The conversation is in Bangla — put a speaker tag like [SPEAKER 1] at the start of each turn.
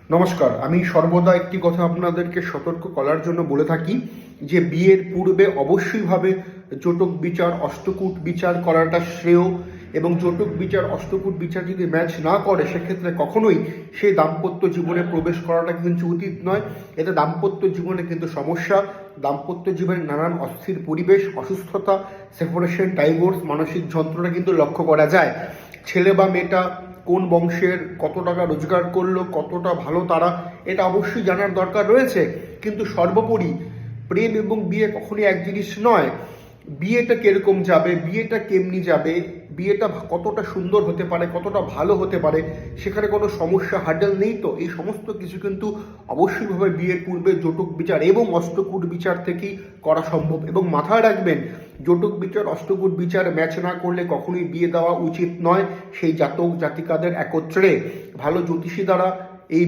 [SPEAKER 1] নমস্কার। আমি সর্বদা একটি কথা আপনাদেরকে সতর্ক করার জন্য বলে থাকি যে বিয়ের পূর্বে অবশ্যইভাবে জটক বিচার, অষ্টকূট বিচার করাটা শ্রেয়, এবং জটক বিচার, অষ্টকূট বিচার যদি ম্যাচ না করে সেক্ষেত্রে কখনোই সেই দাম্পত্য জীবনে প্রবেশ করাটা কিন্তু উচিত নয়। এতে দাম্পত্য জীবনে কিন্তু সমস্যা, দাম্পত্য জীবনে নানান অস্থির পরিবেশ, অসুস্থতা, সেপারেশন, ডাইভোর্স, মানসিক যন্ত্রণা কিন্তু লক্ষ্য করা যায়। ছেলে বা মেয়েটা কোন বংশের, কত টাকা রোজগার করলো, কতটা ভালো তারা, এটা অবশ্যই জানার দরকার রয়েছে। কিন্তু সর্বোপরি প্রেম এবং বিয়ে কখনই এক জিনিস নয়। বিয়েটা কিরকম যাবে, বিয়েটা কেমনি যাবে, বিয়েটা কতটা সুন্দর হতে পারে, কতটা ভালো হতে পারে, সেখানে কোনো সমস্যা হার্ডেল নেই। তো এই সমস্ত কিছু কিন্তু অবশ্যইভাবে বিয়ের পূর্বে জটক বিচার এবং অষ্টকূট বিচার থেকেই করা সম্ভব। এবং মাথায় রাখবেন, জটক বিচার, অষ্টকূট বিচার ম্যাচ না করলে কখনোই বিয়ে দেওয়া উচিত নয়। সেই জাতক জাতিকাদের একত্রে ভালো জ্যোতিষী দ্বারা এই